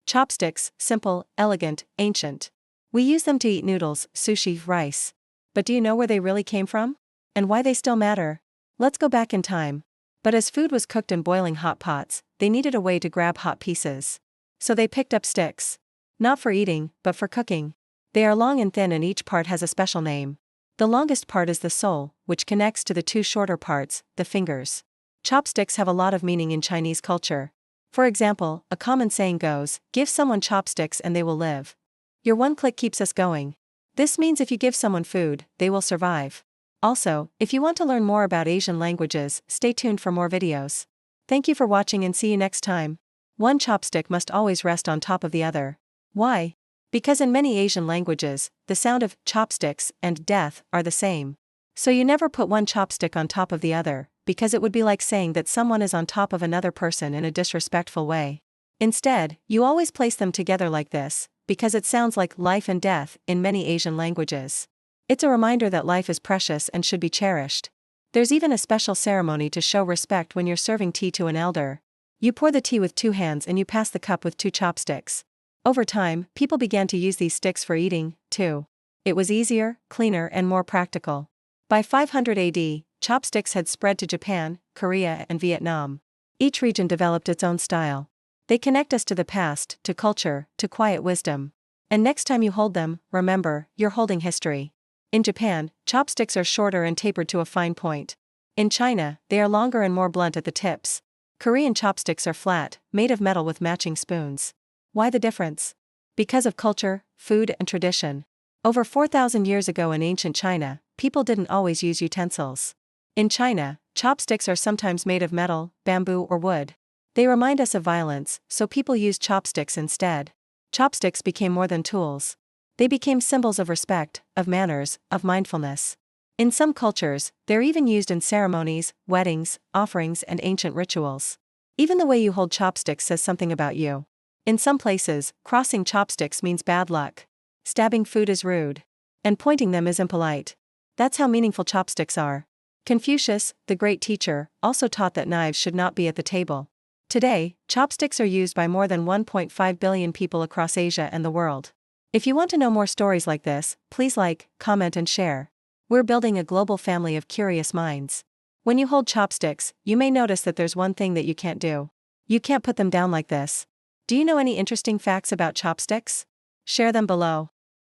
Chopsticks, simple, elegant, ancient. We use them to eat noodles, sushi, rice. But do you know where they really came from? And why they still matter? Let's go back in time. But as food was cooked in boiling hot pots, they needed a way to grab hot pieces. So they picked up sticks. Not for eating, but for cooking. They are long and thin and each part has a special name. The longest part is the sole, which connects to the two shorter parts, the fingers. Chopsticks have a lot of meaning in Chinese culture. For example, a common saying goes, "Give someone chopsticks and they will live." Your one click keeps us going. This means if you give someone food, they will survive. Also, if you want to learn more about Asian languages, stay tuned for more videos. Thank you for watching and see you next time. One chopstick must always rest on top of the other. Why? Because in many Asian languages, the sound of chopsticks and death are the same. So you never put one chopstick on top of the other, because it would be like saying that someone is on top of another person in a disrespectful way. Instead, you always place them together like this, because it sounds like life and death in many Asian languages. It's a reminder that life is precious and should be cherished. There's even a special ceremony to show respect when you're serving tea to an elder. You pour the tea with two hands and you pass the cup with two chopsticks. Over time, people began to use these sticks for eating, too. It was easier, cleaner, and more practical. By 500 AD, chopsticks had spread to Japan, Korea, and Vietnam. Each region developed its own style. They connect us to the past, to culture, to quiet wisdom. And next time you hold them, remember, you're holding history. In Japan, chopsticks are shorter and tapered to a fine point. In China, they are longer and more blunt at the tips. Korean chopsticks are flat, made of metal with matching spoons. Why the difference? Because of culture, food, and tradition. Over 4,000 years ago in ancient China, people didn't always use utensils. In China, chopsticks are sometimes made of metal, bamboo, or wood. They remind us of violence, so people used chopsticks instead. Chopsticks became more than tools. They became symbols of respect, of manners, of mindfulness. In some cultures, they're even used in ceremonies, weddings, offerings, and ancient rituals. Even the way you hold chopsticks says something about you. In some places, crossing chopsticks means bad luck. Stabbing food is rude. And pointing them is impolite. That's how meaningful chopsticks are. Confucius, the great teacher, also taught that knives should not be at the table. Today, chopsticks are used by more than 1.5 billion people across Asia and the world. If you want to know more stories like this, please like, comment, and share. We're building a global family of curious minds. When you hold chopsticks, you may notice that there's one thing that you can't do. You can't put them down like this. Do you know any interesting facts about chopsticks? Share them below.